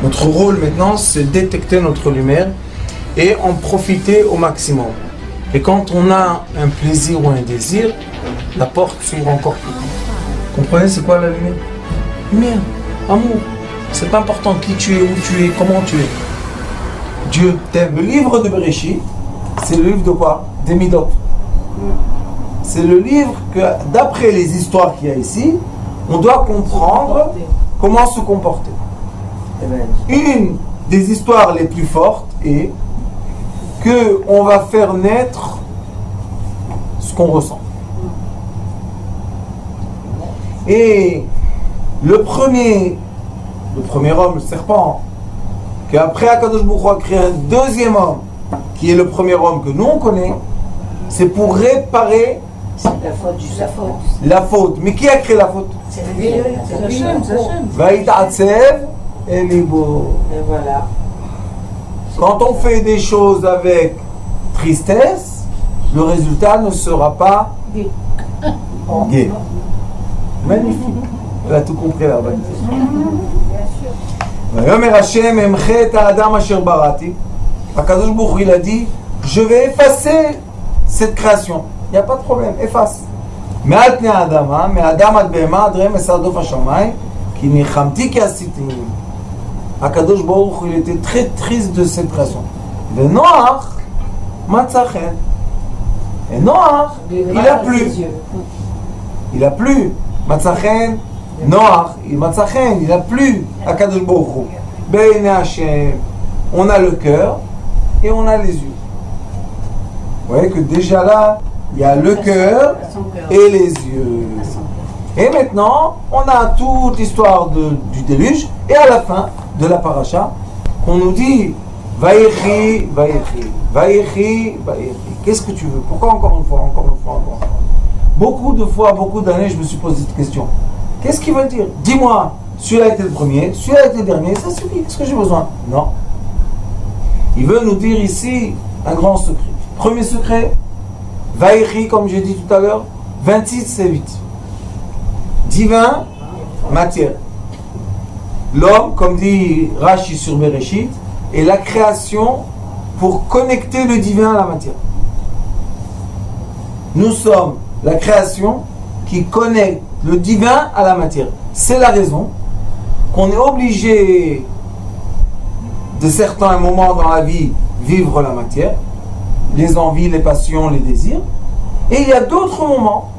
Notre rôle maintenant, c'est détecter notre lumière et en profiter au maximum. Et quand on a un plaisir ou un désir, la porte s'ouvre encore plus. Comprenez, c'est quoi la lumière? Lumière, amour. C'est pas important qui tu es, où tu es, comment tu es. Dieu t'aime. Le livre de Bereshit, c'est le livre de quoi? Des Midot. C'est le livre que, d'après les histoires qu'il y a ici, on doit comprendre comment se comporter. Une des histoires les plus fortes est que on va faire naître ce qu'on ressent. Et le premier homme, le serpent, qu'après Akadosh Baruch Hu a créé un deuxième homme, qui est le premier homme que nous on connaît, c'est pour réparer la faute. Mais qui a créé la faute? C'est Dieu. Vaïtatsev et Libo. Et voilà. Quand on fait des choses avec tristesse, le résultat ne sera pas gai. Magnifique. Elle a tout compris là-bas. Akadosh Baruch Hu, il a dit, je vais effacer cette création. Il n'y a pas de problème, efface. Mais Adam ad behema adrem esadof hashamayim ki nichamti ki asiti. Akadosh Baruch Hu, il était très triste de cette création. Le Noach matzachen. Et Noach, il a plu. Il a plu. Matzachen, Noach, matzachen, il a plu. Akadosh Baruch Hu. Be'ene Hashem. On a le cœur et on a les yeux. Vous voyez que déjà là, il y a le cœur et les yeux. Et maintenant, on a toute l'histoire du déluge. Et à la fin de la paracha, on nous dit Vayechi, Vayechi, Vayechi, Vayechi. Qu'est-ce que tu veux? Pourquoi encore une fois, encore une fois, encore une fois? Beaucoup de fois, beaucoup d'années, je me suis posé cette question. Qu'est-ce qu'il veut dire? Dis-moi, celui-là était le premier, celui-là était le dernier, ça suffit. Qu'est-ce que j'ai besoin? Non. Il veut nous dire ici un grand secret. Premier secret, Vaïri, comme j'ai dit tout à l'heure, 26 c'est 8. Divin, matière. L'homme, comme dit Rashi sur Bereshit, est la création pour connecter le divin à la matière. Nous sommes la création qui connecte le divin à la matière. C'est la raison qu'on est obligé de certains moments dans la vie vivre la matière, les envies, les passions, les désirs, et il y a d'autres moments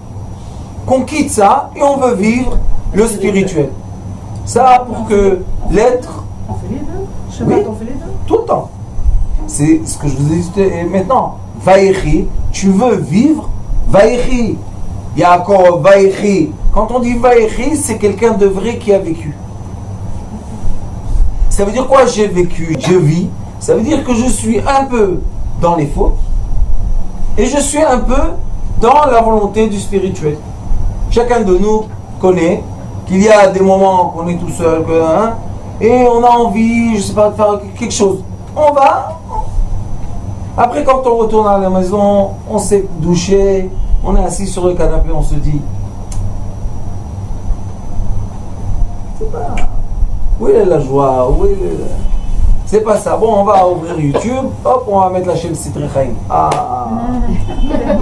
qu'on quitte ça et on veut vivre le spirituel. Ça pour que l'être... On fait les deux. Je sais Oui. pas, on fait les deux. Tout le temps. C'est ce que je vous ai dit maintenant. Vaïchi, tu veux vivre, Vaïchi. Yaakov, Vaïchi. Quand on dit Vaïchi, c'est quelqu'un de vrai qui a vécu. Ça veut dire quoi j'ai vécu, je vis? Ça veut dire que je suis un peu dans les fautes et je suis un peu dans la volonté du spirituel. Chacun de nous connaît qu'il y a des moments qu'on est tout seul et on a envie, je sais pas, de faire quelque chose. On va. Après, quand on retourne à la maison, on s'est douché, on est assis sur le canapé, on se dit, c'est pas... Où est la joie? Où est le... C'est pas ça. Bon, on va ouvrir YouTube, hop, on va mettre la chaîne Sitrichaim. Ah,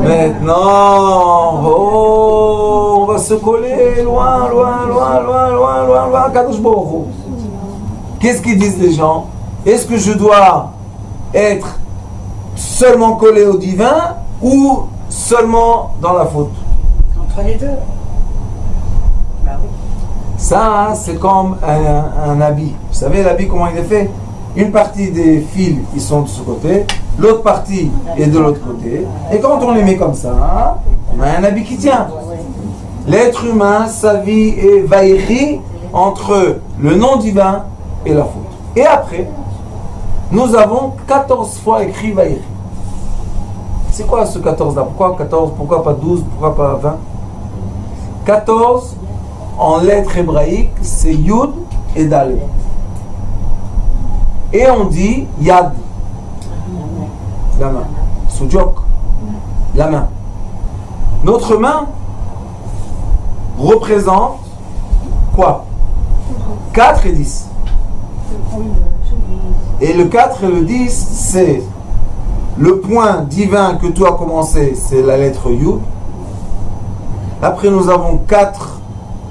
maintenant, oh, on va se coller loin, loin, loin, loin, loin, loin, loin, Kadosh Baruch Hu. Qu'est-ce qu'ils disent les gens? Est-ce que je dois être seulement collé au divin ou seulement dans la faute? Entre les deux. Bah oui. Ça, c'est comme un habit. Vous savez, l'habit, comment il est fait? Une partie des fils, ils sont de ce côté, l'autre partie est de l'autre côté. Et quand on les met comme ça, on a un habit qui tient. L'être humain, sa vie est vaïri entre le nom divin et la faute. Et après, nous avons 14 fois écrit vaïri. C'est quoi ce 14 là? Pourquoi 14? Pourquoi pas 12? Pourquoi pas 20? 14 en lettres hébraïques, c'est Yud et Dalet. Et on dit Yad, la main. Soudjok, la main. Notre main représente quoi? 4 et 10. Et le 4 et le 10, c'est le point divin que tu as commencé, c'est la lettre Yud. Après, nous avons 4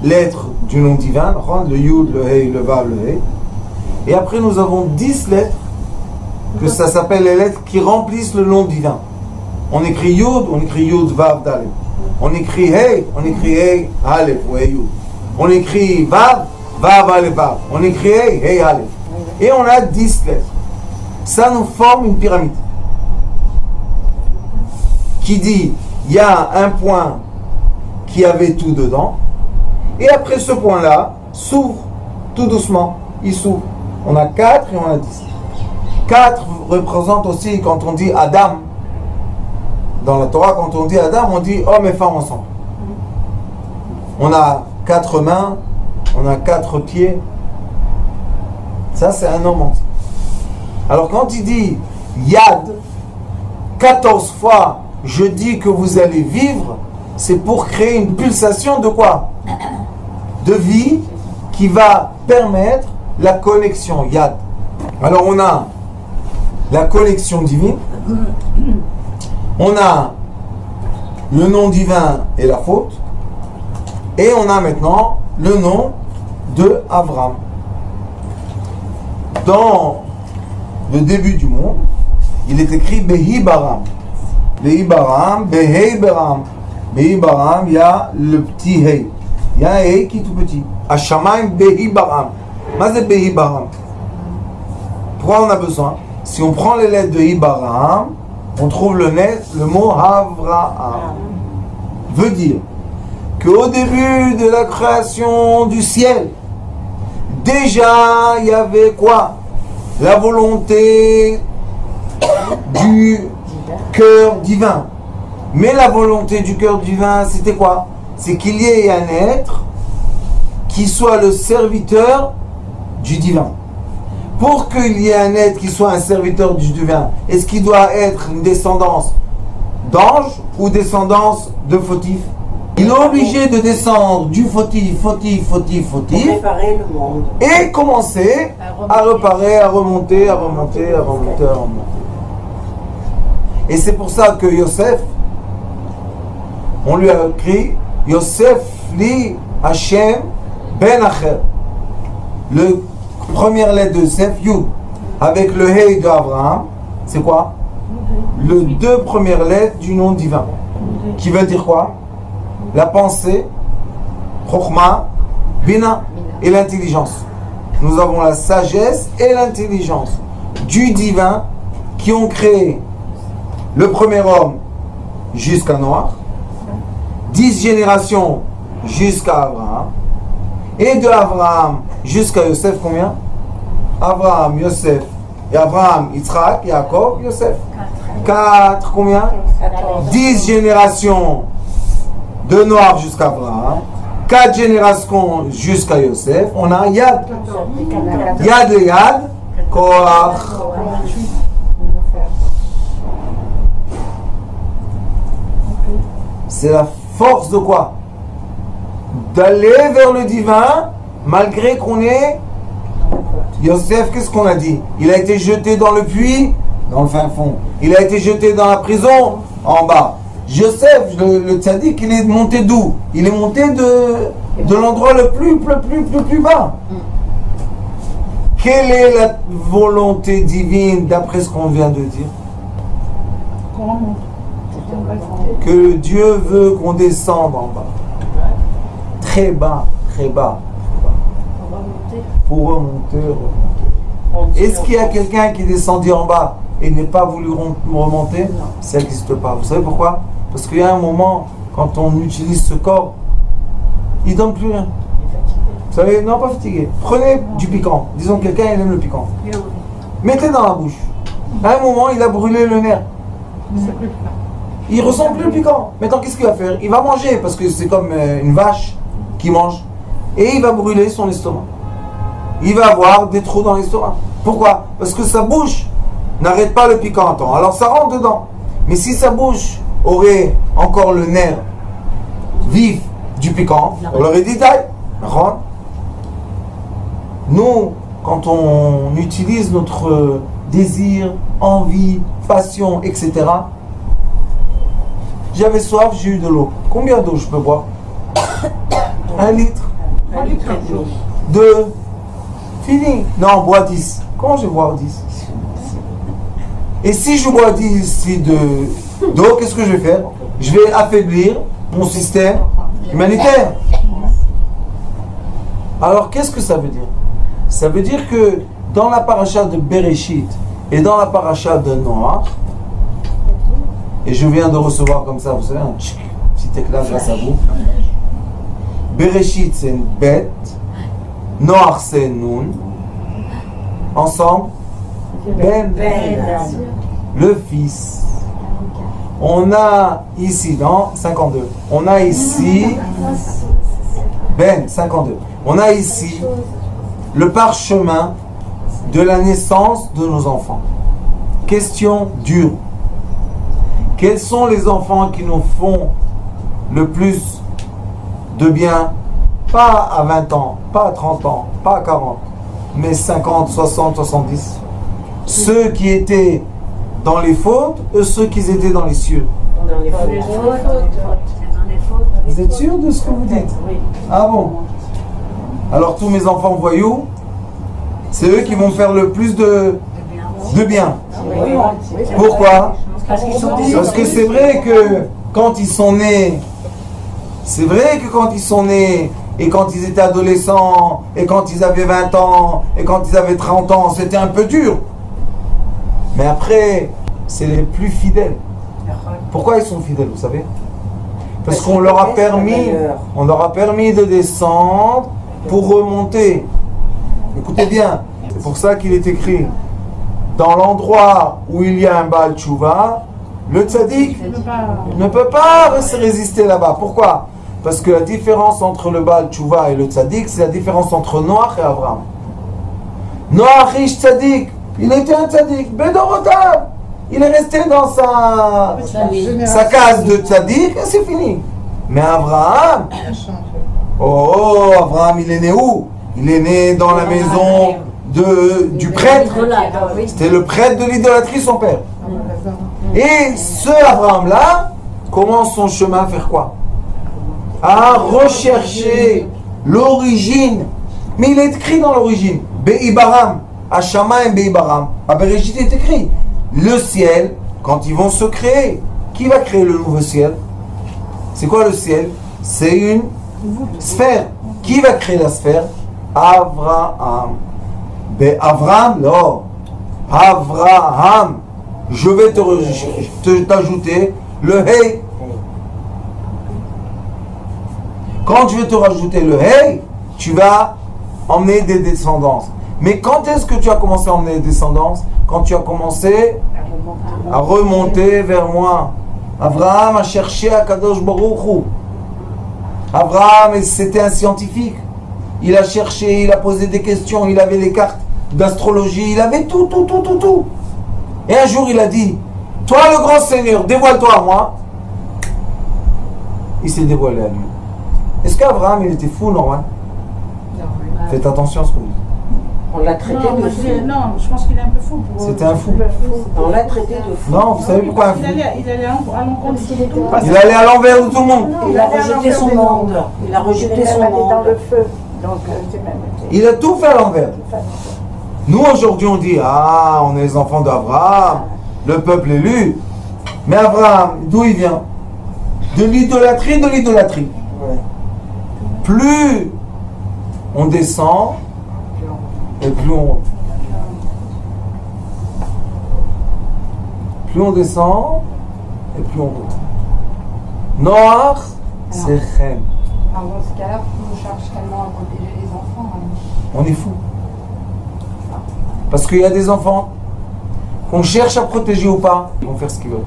lettres du nom divin, le Yud, le Hey, le Vav, le Hey. Et après, nous avons 10 lettres, que ça s'appelle les lettres qui remplissent le nom divin. On écrit Yud, on écrit Yud, Vav, Dalet. On écrit Hey, on écrit Hey, Aleph ou Hey, Yud. On écrit Vav, Vav, Aleph, Vav. On écrit Hey, Hey, Aleph. Et on a 10 lettres. Ça nous forme une pyramide qui dit il y a un point qui avait tout dedans, et après ce point-là s'ouvre tout doucement, il s'ouvre. On a 4 et on a 10. 4 représente aussi, quand on dit Adam, dans la Torah, quand on dit Adam, on dit homme et femme ensemble. On a 4 mains, on a 4 pieds. Ça, c'est un homme entier. Alors, quand il dit Yad, 14 fois, je dis que vous allez vivre, c'est pour créer une pulsation de quoi? De vie qui va permettre la connexion Yad. Alors, on a la connexion divine, on a le nom divin et la faute, et on a maintenant le nom de Avram. Dans le début du monde, il est écrit Behi Baram. Behi Baram, Behei Baram. Behi Baram, il y a le petit Hei. Il y a un Hei qui est tout petit. Hashamayim Behi Baram. Mais c'est Behi Baram. Pourquoi on a besoin? Si on prend les lettres de Ibaram, on trouve le mot Avraham. Veut dire qu'au début de la création du ciel, déjà il y avait quoi? La volonté du cœur divin. Mais la volonté du cœur divin, c'était quoi? C'est qu'il y ait un être qui soit le serviteur du divin. Pour qu'il y ait un être qui soit un serviteur du divin, est-ce qu'il doit être une descendance d'ange ou descendance de fautif? Il est obligé de descendre du fautif, préparer le monde. Et commencer à reparer, à remonter. Et c'est pour ça que Yosef, on lui a écrit Yosef li Hashem ben Acher. Le première lettre de Yosef, Yud, avec le Hey de Abraham, c'est quoi? Le 2 premières lettres du nom divin. Qui veut dire quoi? La pensée, Chokhmah, Bina et l'intelligence. Nous avons la sagesse et l'intelligence du divin qui ont créé le premier homme jusqu'à Noach, 10 générations jusqu'à Abraham, et de Abraham jusqu'à Yosef, combien? Abraham, Yosef, et Abraham, Yitzhak, Yaakov, Yosef. 4, combien? 10 générations de Noach jusqu'à Abraham, 4 générations jusqu'à Yosef. On a Yad. Yad le Yad, Koach. C'est la force de quoi? D'aller vers le divin, malgré qu'on est... Yosef, qu'est-ce qu'on a dit? Il a été jeté dans le puits, dans le fin fond. Il a été jeté dans la prison, en bas. Joseph, le tzaddik, il est monté d'où? Il est monté de l'endroit le plus bas. Quelle est la volonté divine d'après ce qu'on vient de dire? Que Dieu veut qu'on descende en bas. Très bas. Pour remonter. Est-ce qu'il y a quelqu'un qui est descendu en bas et n'est pas voulu remonter? Ça n'existe pas. Vous savez pourquoi? Parce qu'il y a un moment, quand on utilise ce corps, il ne donne plus rien. Vous savez, non, pas fatigué. Prenez du piquant. Disons que quelqu'un il aime le piquant. Mettez dans la bouche. À un moment, il a brûlé le nerf. Il ne ressent plus le piquant. Maintenant, qu'est-ce qu'il va faire? Il va manger, parce que c'est comme une vache qui mange. Et il va brûler son estomac. Il va avoir des trous dans l'estomac. Pourquoi? Parce que sa bouche n'arrête pas le piquant à temps. Alors ça rentre dedans. Mais si sa bouche aurait encore le nerf vif du piquant, on leur aurait dit taille. Nous, quand on utilise notre désir, envie, passion, etc. J'avais soif, j'ai eu de l'eau. Combien d'eau je peux boire? 1 litre. 1 litre. 2. Fini. Non, bois 10. Comment je vais boire 10? Et si je bois 10 litres d'eau, qu'est-ce que je vais faire? Je vais affaiblir mon système humanitaire. Alors, qu'est-ce que ça veut dire? Ça veut dire que dans la paracha de Bereshit et dans la paracha de Noach, et je viens de recevoir comme ça, vous savez, un petit éclat grâce à vous. Bereshit, c'est une bête. Noach, c'est Nun. Ensemble, Ben, le fils. On a ici, dans 52, on a ici, Ben, 52. On a ici le parchemin de la naissance de nos enfants. Question dure. Quels sont les enfants qui nous font le plus de bien? Pas à 20 ans, pas à 30 ans, pas à 40, mais 50, 60, 70. Ceux qui étaient dans les fautes ou ceux qui étaient dans les cieux? Dans les fautes. Vous êtes sûr de ce que vous dites? Oui. Ah bon? Alors tous mes enfants voyous, c'est eux qui vont faire le plus de bien. Pourquoi? Parce que c'est vrai que quand ils sont nés, et quand ils étaient adolescents, et quand ils avaient 20 ans, et quand ils avaient 30 ans, c'était un peu dur. Mais après, c'est les plus fidèles. Pourquoi ils sont fidèles, vous savez? Parce qu'on leur a permis de descendre pour remonter. Écoutez bien, c'est pour ça qu'il est écrit dans l'endroit où il y a un Baal Tchouva, le tzaddik ne peut pas se résister là-bas. Pourquoi? Parce que la différence entre le Baal Tchouva et le tzaddik, c'est la différence entre Noach et Abraham. Noach riche tzaddik, il était un tzaddik, Bedorotav, il est resté dans sa case de tzaddik et c'est fini. Mais Abraham, Abraham, il est né où? Il est né dans la maison du prêtre. C'était le prêtre de l'idolâtrie, son père. Et ce Abraham-là commence son chemin à faire quoi? À rechercher l'origine. Mais il est écrit dans l'origine. Be'ibaram. Hashamayim Be'ibaram. À Bereshit est écrit. Le ciel, quand ils vont se créer, qui va créer le nouveau ciel? C'est quoi le ciel? C'est une sphère. Qui va créer la sphère? Avraham. Avraham, non. Avraham. Je vais t'ajouter le Hey. Quand je vais te rajouter le Hey, tu vas emmener des descendances. Mais quand est-ce que tu as commencé à emmener des descendances? Quand tu as commencé à remonter vers moi. Avraham a cherché à Kadosh Baruch Hu. Avraham, c'était un scientifique. Il a cherché, il a posé des questions, il avait les cartes d'astrologie, il avait tout. Et un jour il a dit, toi le grand Seigneur, dévoile-toi à moi. Il s'est dévoilé à lui. Est-ce qu'Abraham il était fou, normal? Faites attention à ce que vous dites. On l'a traité de fou. Non, je pense qu'il est un peu fou. C'était un fou. On l'a traité de fou. Non, vous savez pourquoi un fou? Il allait à l'encontre de tout. Il allait à l'envers de tout le monde. Il a rejeté son monde. Il a rejeté son monde. dans le feu. Donc, c'est même. Il a tout fait à l'envers. Nous aujourd'hui on dit, on est les enfants d'Abraham, le peuple élu. Mais Abraham, d'où il vient? De l'idolâtrie, Ouais. Plus on descend, et plus on monte. Plus on descend, et plus on monte. Noach, c'est Chem. Dans ce cas-là, on cherche tellement à protéger les enfants. On est fou. Parce qu'il y a des enfants qu'on cherche à protéger ou pas, ils vont faire ce qu'ils veulent.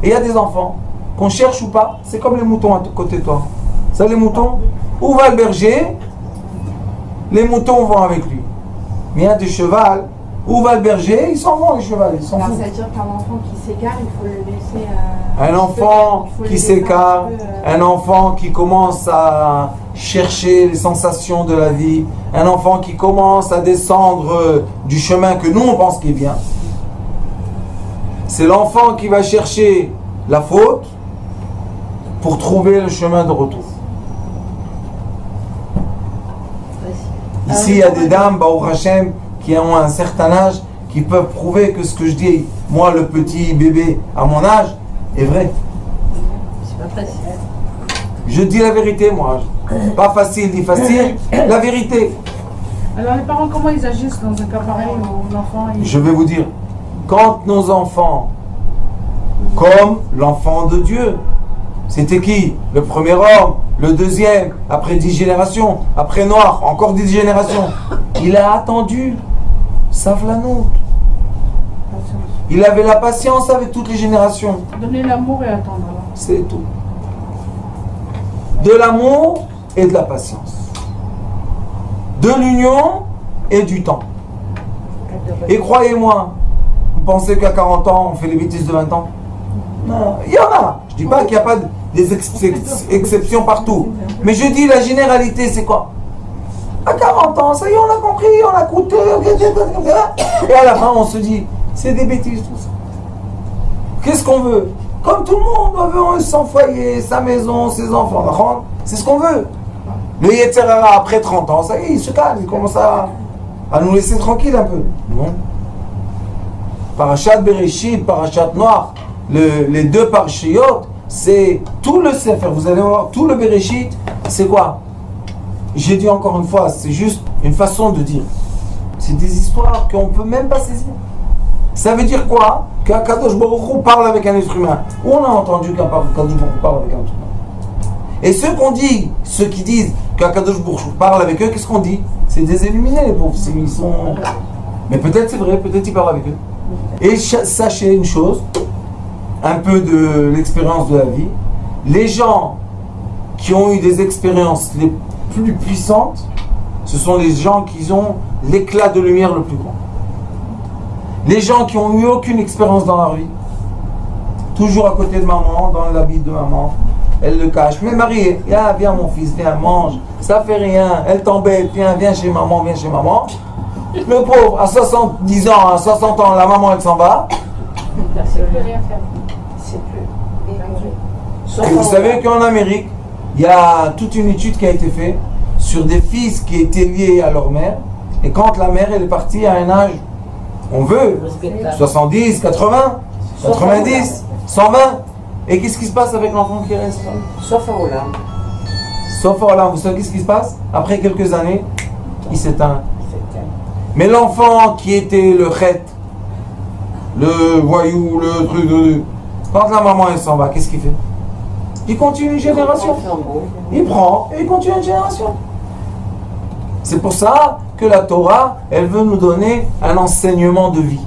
Et il y a des enfants qu'on cherche ou pas, c'est comme les moutons à côté de toi. Ça, les moutons, où va le berger? Les moutons vont avec lui. Mais il y a des chevals, Où va le berger? Ils s'en vont, les chevals, ils s'en Alors, foutent. ça veut dire qu'un enfant qui s'égare, il faut le laisser. Un enfant il faut le qui laisser s'écarte, un peu, un enfant qui commence à chercher les sensations de la vie, un enfant qui commence à descendre du chemin que nous on pense qu'il est bien. C'est l'enfant qui va chercher la faute pour trouver le chemin de retour. Ici, il y a des dames, Baruch Hashem, qui ont un certain âge, qui peuvent prouver que ce que je dis, moi, le petit bébé à mon âge, est vrai. C'est pas facile. Je dis la vérité, moi. Pas facile, ni facile, la vérité. Alors les parents, comment ils agissent dans un cas pareil où l'enfant... Je vais vous dire, quand nos enfants, comme l'enfant de Dieu, c'était qui? Le premier homme, le deuxième, après 10 générations, après Noir, encore 10 générations. Il a attendu, Savlanout. Il avait la patience avec toutes les générations. Donner l'amour et attendre. Alors. C'est tout. De l'amour et de la patience. De l'union et du temps. Et croyez-moi, vous pensez qu'à 40 ans, on fait les bêtises de 20 ans? Non, il y en a. Je dis pas qu'il n'y a pas des exceptions partout. Mais je dis la généralité, c'est quoi? À 40 ans, ça y est, on a compris, on a coûté. Et à la fin, on se dit, c'est des bêtises tout ça. Qu'est-ce qu'on veut? Comme tout le monde, on veut son foyer, sa maison, ses enfants. C'est ce qu'on veut. Le Yetzirah, après 30 ans, ça y est, il se calme, il commence à nous laisser tranquille un peu. Non. Parashat Bereshit, Parashat Noir, les deux parashiyot, c'est tout le Sefer. Vous allez voir, tout le Bereshit, c'est quoi? J'ai dit encore une fois, c'est juste une façon de dire. C'est des histoires qu'on ne peut même pas saisir. Ça veut dire quoi? Qu'Akadosh Baruch Hu parle avec un être humain. Où on a entendu qu'Akadosh Baruch Hu parle avec un être humain? Et ceux qui disent qu'Akadosh Baruch Hu parle avec eux, qu'est-ce qu'on dit? C'est des illuminés, les pauvres. Ils sont... Mais peut-être c'est vrai, peut-être il parle avec eux. Et sachez une chose, un peu de l'expérience de la vie, les gens qui ont eu des expériences les plus puissantes, ce sont les gens qui ont l'éclat de lumière le plus grand. Les gens qui n'ont eu aucune expérience dans leur vie, toujours à côté de maman, dans l'habit de maman, elle le cache. Mais Marie, viens mon fils, viens, mange, ça fait rien, elle t'embête, viens chez maman, viens chez maman. Le pauvre, à 70 ans, à 60 ans, la maman elle s'en va. C'est plus rien faire. C'est plus. Et vous savez qu'en Amérique, il y a toute une étude qui a été faite sur des fils qui étaient liés à leur mère. Et quand la mère elle est partie à un âge, on veut, 70, 80, 90, 120. Et qu'est-ce qui se passe avec l'enfant qui reste? Sauf à Hollande. Sauf à Hollande, vous savez qu'est-ce qui se passe? Après quelques années, il s'éteint. Mais l'enfant qui était le chet, le voyou, le truc de... Quand la maman elle s'en va, qu'est-ce qu'il fait? Il continue une génération. Il prend et il continue une génération. C'est pour ça que la Torah, elle veut nous donner un enseignement de vie.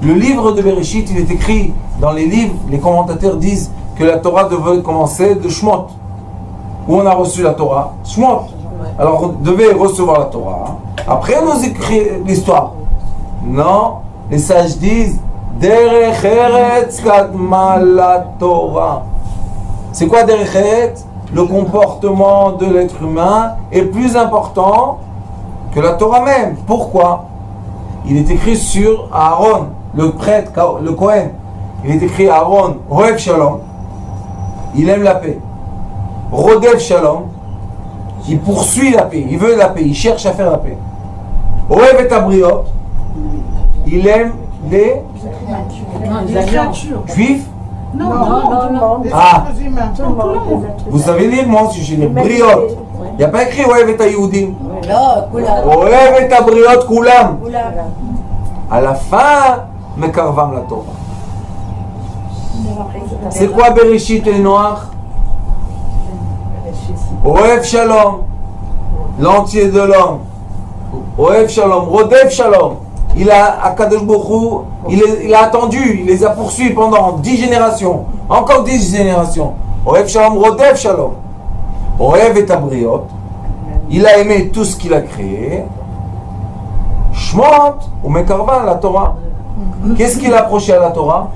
Le livre de Bereshit, il est écrit dans les livres, les commentateurs disent que la Torah devait commencer de Shemot. Où on a reçu la Torah? Shemot. Alors on devait recevoir la Torah. Après on nous écrit l'histoire. Non, les sages disent Derech Eretz Kadma la Torah. C'est quoi Derech Eretz? Le comportement de l'être humain est plus important que la Torah même. Pourquoi? Il est écrit sur Aaron, le prêtre, le Kohen. Il est écrit Aaron, Ohev Shalom. Il aime la paix. Rodev Shalom. Il poursuit la paix, il veut la paix, il cherche à faire la paix. Ohev et Abriot. Il aime les juifs. Non. Ah, Tout le monde. vous savez lire, moi aussi je lis Briot. Il n'y a pas écrit Ohev et Ayoudim. Ohev et Abriot Kulam. À la fin, Mekarvam la Torah. C'est quoi Bereshit et Noir? Ohev Shalom, l'entier de l'homme. Ohev Shalom, Rodev Shalom. Il a, Akadosh Baruch Hu, il a attendu, il les a poursuivis pendant 10 générations, encore 10 générations. Ohev Shalom, Rodev Shalom. Ohev et Abriot. Il a aimé tout ce qu'il a créé. Shmot ou Mekarvan, la Torah. Qu'est-ce qu'il approchait à la Torah?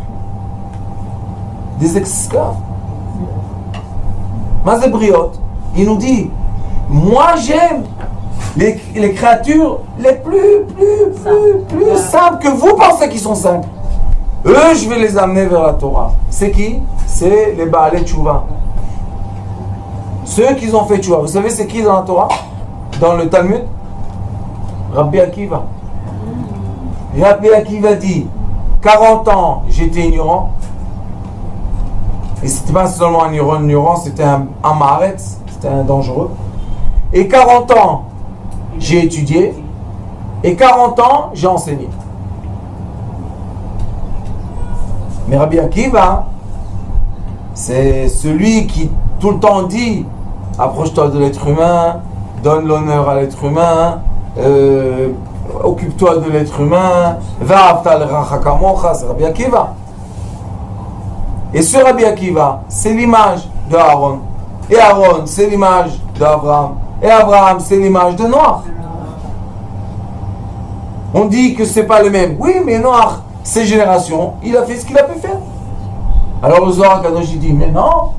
Des esclaves. Mazébriot, il nous dit, moi j'aime les créatures les plus simples que vous pensez qu'ils sont simples. Eux, je vais les amener vers la Torah. C'est qui? C'est les Baalei Tchouva. Ceux qui ont fait Tchouva. Vous savez c'est qui dans la Torah? Dans le Talmud? Rabbi Akiva. Rabbi Akiva dit 40 ans j'étais ignorant. Et c'était pas seulement un ignorant, c'était un Maharetz, c'était un dangereux. Et 40 ans j'ai étudié. Et 40 ans j'ai enseigné. Mais Rabbi Akiva, c'est celui qui tout le temps dit approche-toi de l'être humain, donne l'honneur à l'être humain, occupe-toi de l'être humain, va'avta l'reacha kamocha, c'est Rabbi Akiva. Et ce Rabbi Akiva, c'est l'image de Aaron. Et Aaron, c'est l'image d'Abraham. Et Abraham, c'est l'image de Noach. On dit que c'est pas le même. Oui, mais Noach, ces générations, il a fait ce qu'il a pu faire. Alors le Zohar Kadosh il dit, mais non,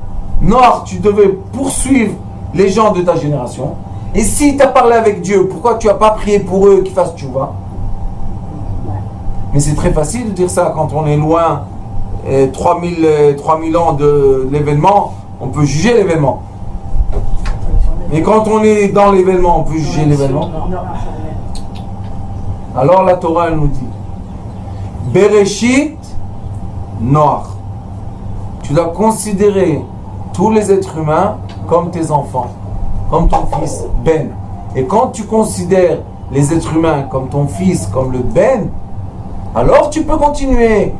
Noach, tu devais poursuivre les gens de ta génération. Et si tu as parlé avec Dieu, pourquoi tu n'as pas prié pour eux qu'ils fassent tchouva? Mais c'est très facile de dire ça quand on est loin, 3000 ans de l'événement, on peut juger l'événement. Mais quand on est dans l'événement, on peut juger l'événement. Alors la Torah elle nous dit, Bereshit Noach. Tu dois considérer tous les êtres humains comme tes enfants, comme ton fils Ben. Et quand tu considères les êtres humains comme ton fils, comme le Ben, alors tu peux continuer.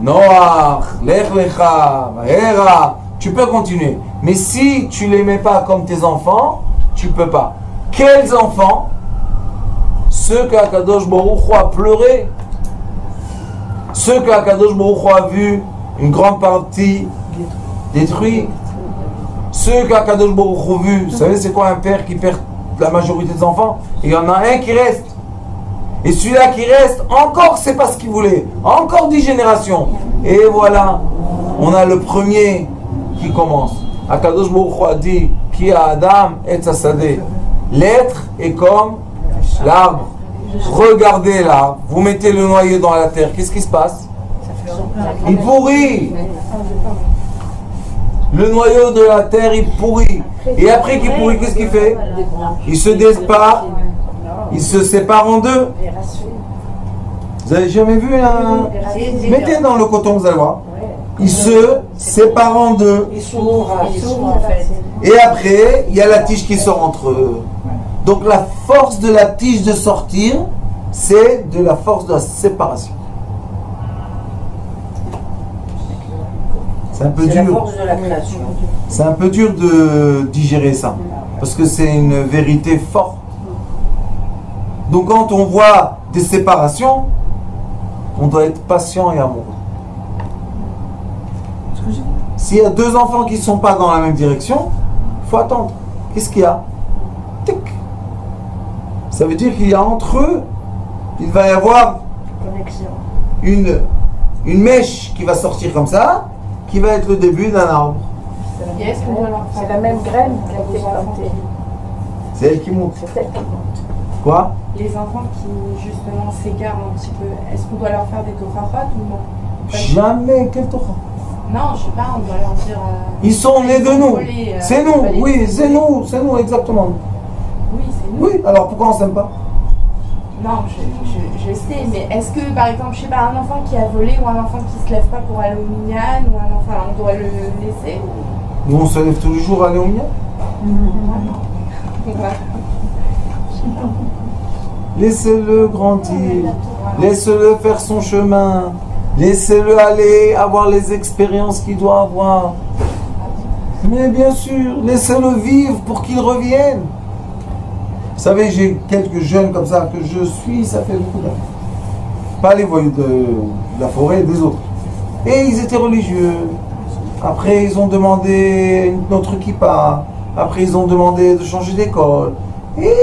Noach, Lech Lecha, Vahera, tu peux continuer. Mais si tu ne les mets pas comme tes enfants, tu ne peux pas. Quels enfants? Ceux que Akadosh Baruch Hu a pleuré. Ceux que Akadosh Baruch Hu a vu une grande partie détruite. Ceux que Akadosh Baruch Hu a vu. Vous savez c'est quoi un père qui perd la majorité des enfants? Il y en a un qui reste. Et celui-là qui reste, encore c'est pas ce qu'il voulait. Encore 10 générations. Et voilà, on a le premier qui commence. Akadosh Baruch Hu a dit, Ki Adam et Sadeh. L'être est comme l'arbre. Regardez l'arbre. Vous mettez le noyau dans la terre. Qu'est-ce qui se passe? Il pourrit. Le noyau de la terre, il pourrit. Et après qu'il pourrit, qu'est-ce qu'il fait? Il se sépare. Il se sépare en deux. Vous avez jamais vu un... Mettez dans le coton, vous allez voir. Il se sépare en deux. Et après, il y a la tige qui sort entre eux. Donc la force de la tige de sortir, c'est de la force de la séparation. C'est un peu dur. La force de la création. C'est un peu dur de digérer ça, parce que c'est une vérité forte. Donc quand on voit des séparations, on doit être patient et amoureux. S'il y a deux enfants qui ne sont pas dans la même direction, il faut attendre. Qu'est-ce qu'il y a? Tic. Ça veut dire qu'il y a entre eux, il va y avoir une mèche qui va sortir comme ça, qui va être le début d'un arbre. C'est la même graine qui a été plantée. C'est elle qui monte. C'est elle qui monte. Quoi? Les enfants qui justement s'égarent un petit peu, est-ce qu'on doit leur faire des tochafot ou non? Jamais, quel tocha? Non, je sais pas, on doit leur dire... Ils sont nés de nous. C'est nous, oui, c'est nous, exactement. Oui, c'est nous. Oui, alors pourquoi on s'aime pas? Non, je sais, mais est-ce que par exemple, je sais pas, un enfant qui a volé ou un enfant qui se lève pas pour aller au minyan, ou un enfant, on doit le laisser? Nous on se lève tous les jours à aller au minyan. Laissez-le grandir, laissez-le faire son chemin, laissez-le aller avoir les expériences qu'il doit avoir. Mais bien sûr, laissez-le vivre pour qu'il revienne. Vous savez, j'ai quelques jeunes comme ça que je suis, ça fait beaucoup d'années. Pas les voyous de la forêt, des autres. Et ils étaient religieux. Après, ils ont demandé notre kippa. Après, ils ont demandé de changer d'école. Et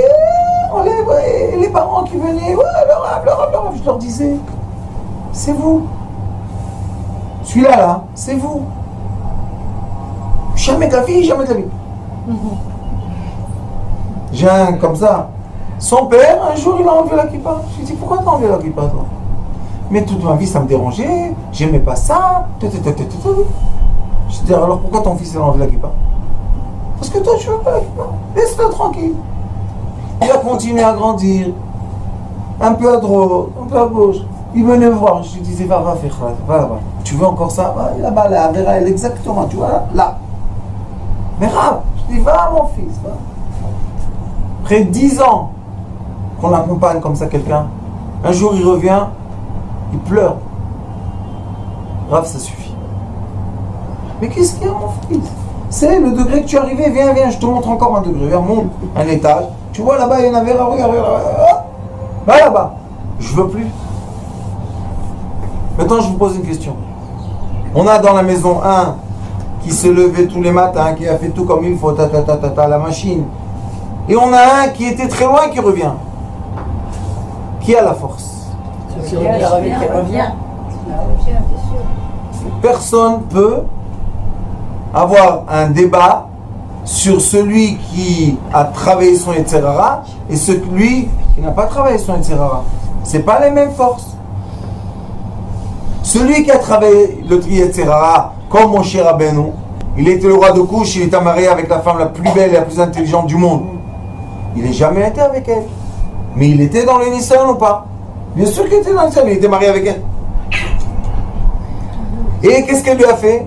les parents qui venaient, ouais, le rave, je leur disais, c'est vous. Celui-là, là, c'est vous. Jamais de la vie, jamais de la vie. J'ai un comme ça. Son père, un jour, il a enlevé la kippa. Je lui ai dit, pourquoi t'as enlevé la kippa, toi? Mais toute ma vie, ça me dérangeait, j'aimais pas ça. Je lui ai dit, alors pourquoi ton fils, il a enlevé la kippa? Parce que toi, tu veux pas la kippa. Laisse-le tranquille. Il a continué à grandir. Un peu à droite, un peu à gauche. Il venait me voir, je lui disais, va faire ça, va là-bas. Tu veux encore ça? Va là-bas, la Avera, elle exactement, tu vois, là. Mais Rav, je dis, va mon fils, va. Après 10 ans qu'on accompagne comme ça quelqu'un, un jour il revient, il pleure. Rav, ça suffit. Mais qu'est-ce qu'il y a, mon fils? C'est le degré que tu es arrivé, viens, je te montre encore un degré, viens, monte un étage. Tu vois là-bas, il y en avait, regarde, va là-bas. Je veux plus. Maintenant, je vous pose une question. On a dans la maison un qui se levait tous les matins, qui a fait tout comme il faut, la machine. Et on a un qui était très loin et qui revient. Qui a la force? Qui revient. Personne peut avoir un débat sur celui qui a travaillé son Yetzirara et celui qui n'a pas travaillé son Yetzirara. Ce n'est pas les mêmes forces. Celui qui a travaillé le Yetzirara, comme Moshe Rabbeinu, il était le roi de Couche, il était marié avec la femme la plus belle et la plus intelligente du monde. Il n'a jamais été avec elle. Mais il était dans le Nissan ou pas? Bien sûr qu'il était dans le Nissan, il était marié avec elle. Et qu'est-ce qu'elle lui a fait?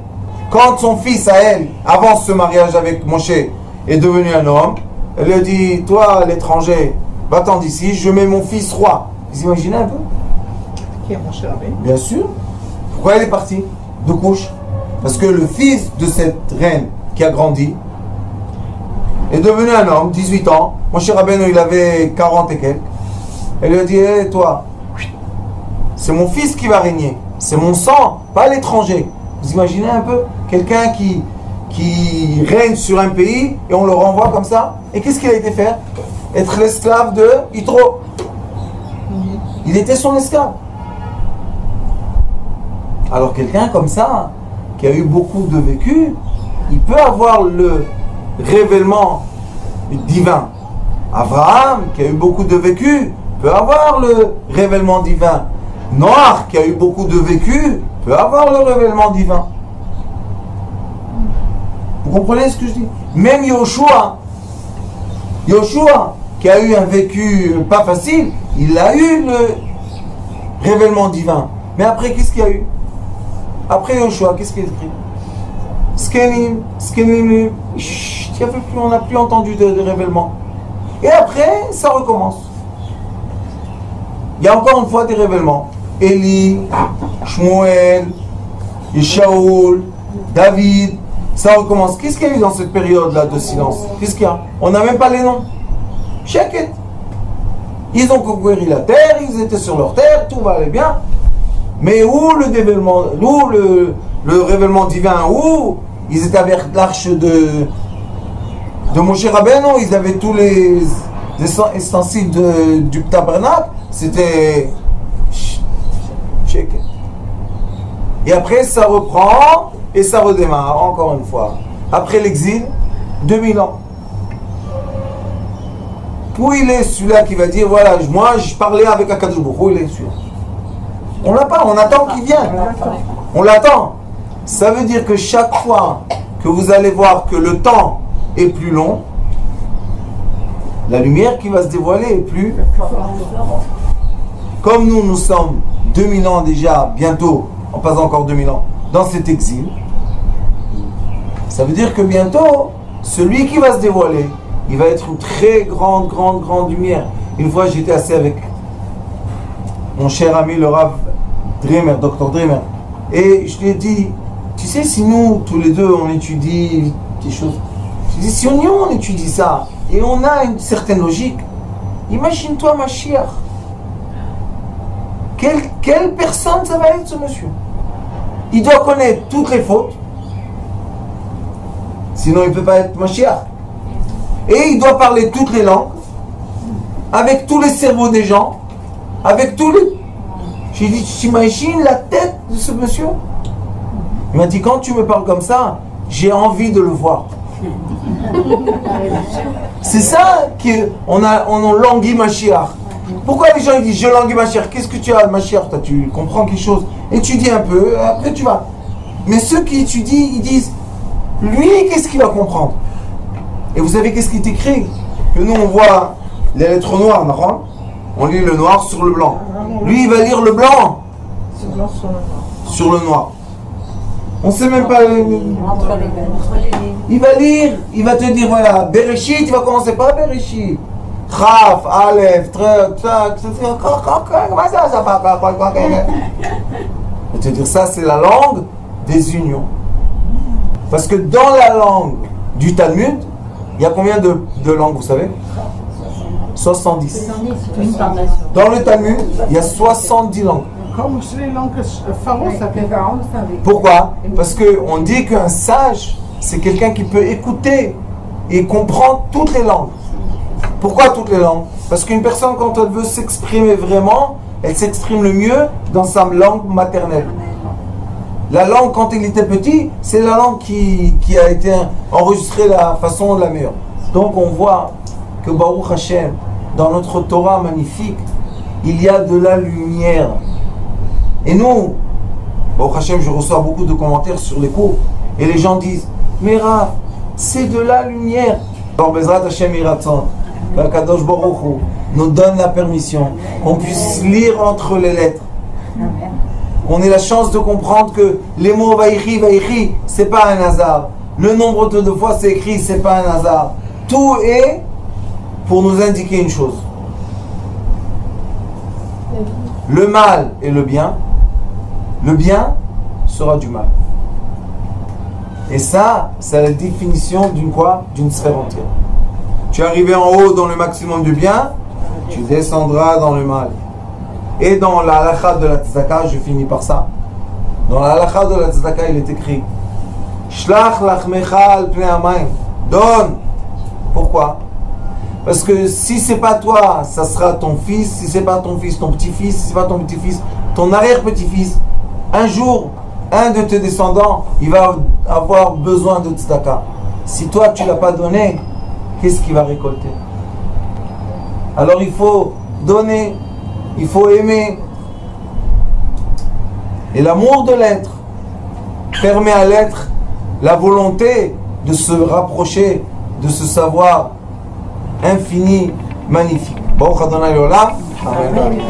Quand son fils à elle, avant ce mariage avec Moshe, est devenu un homme, elle lui a dit, toi l'étranger, va-t'en d'ici, je mets mon fils roi. Vous imaginez un peu? Qui est Moshe Rabbeinu? Bien sûr. Pourquoi elle est partie de Couche? Parce que le fils de cette reine qui a grandi est devenu un homme, 18 ans. Moshe Rabbeinu, il avait 40 et quelques. Elle lui a dit, hey, toi, c'est mon fils qui va régner. C'est mon sang, pas l'étranger. Vous imaginez un peu? Quelqu'un qui règne sur un pays et on le renvoie comme ça. Et qu'est-ce qu'il a été faire? Être l'esclave de Yitro. Il était son esclave. Alors quelqu'un comme ça, qui a eu beaucoup de vécu, il peut avoir le révèlement divin. Abraham, qui a eu beaucoup de vécu, peut avoir le révèlement divin. Noach, qui a eu beaucoup de vécu, peut avoir le révèlement divin. Vous comprenez ce que je dis? Même Yoshua, qui a eu un vécu pas facile, il a eu le révèlement divin. Mais après, qu'est-ce qu'il y a eu? Après Yoshua, qu'est-ce qu'il y a écrit? Skenim, on n'a plus entendu de révèlement. Et après, ça recommence. Il y a encore une fois des révèlements. Élie, Shmuel, Shaoul, David, ça recommence. Qu'est-ce qu'il y a eu dans cette période-là de silence? Qu'est-ce qu'il y a? On n'a même pas les noms. Chacun. Ils ont conquéri la terre, ils étaient sur leur terre, tout va aller bien. Mais où le révèlement, où le révèlement divin, où ils étaient avec l'arche de Moshe Rabbeinu, ils avaient tous les ustensiles du tabernacle, c'était check. Et après ça reprend et ça redémarre encore une fois. Après l'exil, 2000 ans. Où il est celui-là qui va dire voilà, moi je parlais avec Akadosh Baruch Hu, il est celui-là. On l'a pas, on attend qu'il vienne. On l'attend. Ça veut dire que chaque fois que vous allez voir que le temps est plus long, la lumière qui va se dévoiler est plus. Comme nous sommes 2000 ans déjà, bientôt, on passe encore 2000 ans, dans cet exil, ça veut dire que bientôt, celui qui va se dévoiler, il va être une très grande lumière. Une fois, j'étais assis avec mon cher ami le Rav Dremer, Dr Dremer, et je lui ai dit, tu sais, si nous, tous les deux, on étudie des choses, je lui ai dit, si on étudie ça, et on a une certaine logique, imagine-toi Mashiach. Quelle personne ça va être, ce monsieur? Il doit connaître toutes les fautes, sinon il ne peut pas être Mashiach. Et il doit parler toutes les langues, avec tous les cerveaux des gens, avec tous les... J'ai dit, tu t'imagines la tête de ce monsieur? Il m'a dit, quand tu me parles comme ça, j'ai envie de le voir. C'est ça qu'on a languit Mashiach. Pourquoi les gens ils disent je languis Mashiach? Qu'est-ce que tu as Mashiach? Toi, tu comprends quelque chose? Étudie un peu, après tu vas. Mais ceux qui étudient, ils disent lui, qu'est-ce qu'il va comprendre? Et vous savez qu'est-ce qui est écrit? Que nous on voit les lettres noires, non? On lit le noir sur le blanc. Lui il va lire le blanc sur le noir. On ne sait même pas. Il va lire, il va te dire voilà, Bereshit, il va commencer par Bereshit. Chaf, Aleph, Trek, comment ça va? Il va te dire ça, c'est la langue des unions. Parce que dans la langue du Talmud, il y a combien de langues, vous savez? 70. Dans le Talmud, il y a 70 langues. Comme les langues Pharaon s'appelle. Pourquoi? Parce qu'on dit qu'un sage, c'est quelqu'un qui peut écouter et comprendre toutes les langues. Pourquoi toutes les langues? Parce qu'une personne, quand elle veut s'exprimer vraiment, elle s'exprime le mieux dans sa langue maternelle. La langue, quand il était petit, c'est la langue qui a été enregistrée de la façon la meilleure. Donc on voit que Baruch Hashem, dans notre Torah magnifique, il y a de la lumière. Et nous, Baruch Hashem, je reçois beaucoup de commentaires sur les cours, et les gens disent, mais Rav, c'est de la lumière. Alors Bezrat Hashem Iratzon, Kadosh Baruch Hu nous donne la permission qu'on puisse lire entre les lettres. On ait la chance de comprendre que les mots Vaïchi, c'est pas un hasard. Le nombre de fois c'est écrit, c'est pas un hasard. Tout est pour nous indiquer une chose. Le mal et le bien sera du mal. Et ça, c'est la définition d'une quoi? D'une sphère entière. Tu es arrivé en haut dans le maximum du bien, tu descendras dans le mal. Et dans la halakha de la tzedaka, je finis par ça. Dans la halakha de la tzedaka, il est écrit Shlach lachmecha al pnei hamayim. Donne. Pourquoi? Parce que si c'est pas toi, ça sera ton fils. Si c'est pas ton fils, ton petit-fils. Si c'est pas ton petit-fils, ton arrière-petit-fils. Un jour, un de tes descendants, il va avoir besoin de tzedaka. Si toi, tu l'as pas donné, qu'est-ce qu'il va récolter? Alors il faut donner. Il faut aimer. Et l'amour de l'être permet à l'être la volonté de se rapprocher de ce savoir infini, magnifique. Baruch Adonai Olam. Amen.